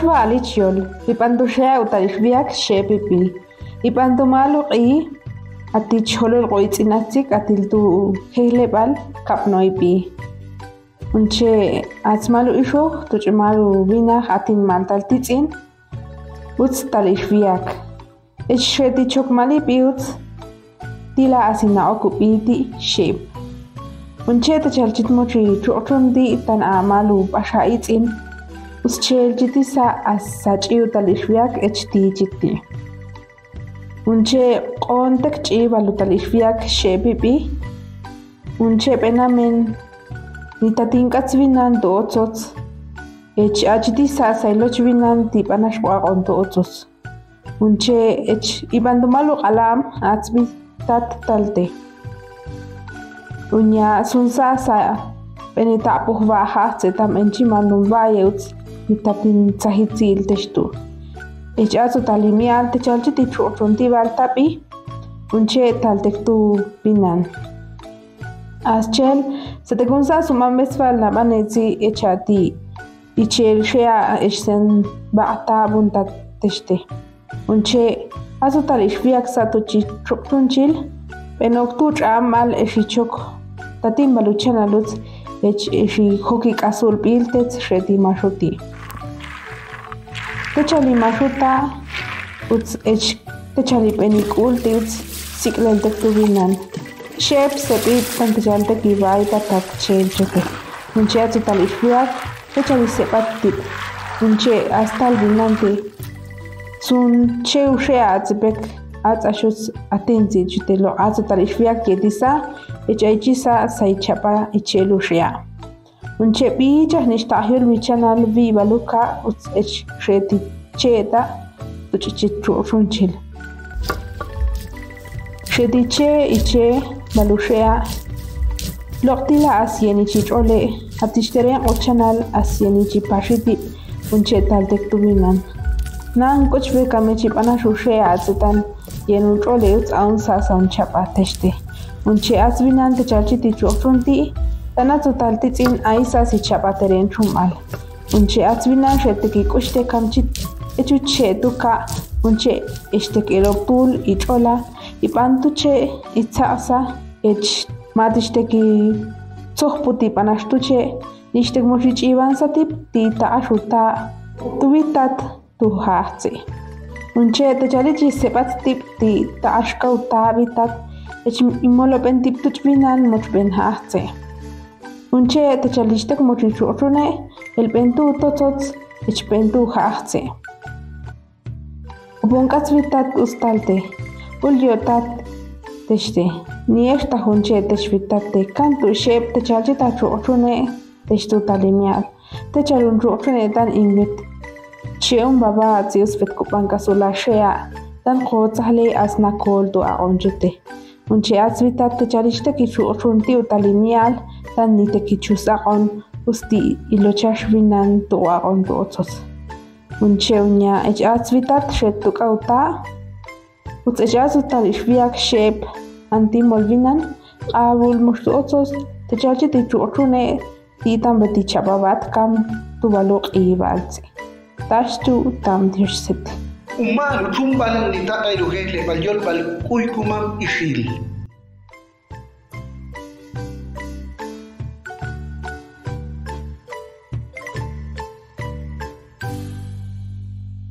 Toshba alichiol, Lipandushea utalishviak shepipi, Lipantumalu I aticholo goitzinatik atiltu helebal kapnoipi. Unche atzmalu isho, tuchmalu vina atin mantaltitzin, Uts talishviak. Echsheti chokmali piuts, Tila asina okupiti shape. Unche tachalchitmochi chuchundi tan amalu bashaitzin. Uschelchitisa asachiu talishviak echti chiti. Unche qontek chivalu talishviak shepipi. Unche penamen nitatinkatzvinan dootzotz. Ech achitisa sailochvinan tipanashwaqon dootzos. Unche ech ibandumalu qalam atzvi tat talte. Unya sunsa sa penita puhvaha zetam enchimanum vayeuts nitatin tsahitzil testu. Ech azu talimial techalchiti chuchunti valtapi. Unche taltektu pinan. Aschel setegunsa sumamesval nabanezi echati. Ichel shea esen ba'ta buntat teste. Unche azu talishviak satuchi chuchunchil. Penoktuch amal eshichok tatim baluchana lutz ech eshi hoki kasul piltets sheti mashuti. Techali mashuta uts ech techali penikul tits siklel tektubinan. Shep sepit tantjalte kivai tatak chelchete. Unche atu talishviak techali sepat tip. Unche astal binante sun cheu shea atzbek Atzashus atenzi chutelo atzatalishviak yedisa echaichisa saichapa echelushia. Unche picha nishtahil michanal viva luka uts ech sheti cheta tuchichichu shunchil. Sheti che iche balushia loktila asienichi ole atishterian ochanal asienichi pashiti unche taltektubinan. Nan kochbe kamechi panashushia atzetan Yenun troleuts aun sasan chapa teste. Unche azvinan te chalchiti chuchunti, tanatu taltitzin aisa si chapa teren chumal. Unche azvinan sheteki kushte kamchit echuche tuka, unche eshteki eroptul ichola, ipantuche itzasa, ech matishteki tsohputi panashtuche, nishtek moshich ivansatip ti taashuta tuvitat tuhatzi. Unche techalichi sepat tip ti taashkau tabitat ech imolopen tip tuchbinan mochben hahtse. Unche techalishtek mochichuchune el pentu totots ech pentu hahtse. Ubonkatzvitat ustalte ulyotat techte nieshta hunche techvitate kantu shep techalchita chuchune techtu talimial techalun chuchune tan inget Cheum baba zius vet kupanka sula shea tan qotsale asna kol do aonjete. Unche azvitat techalishte kichu ochunti utalimial tan nite kichu saqon usti ilochashvinan do aon do otsos. Unche unya ech azvitat shetuka uta uts ech azutal ishviak shep antimolvinan abul mushtu otsos techalchite kichu ochune titan beti chababat kam tubalok ibaltse. Tashtu tam dirset. Umar chumbalan nita ay luhet le balyol bal kuy kumam ishil.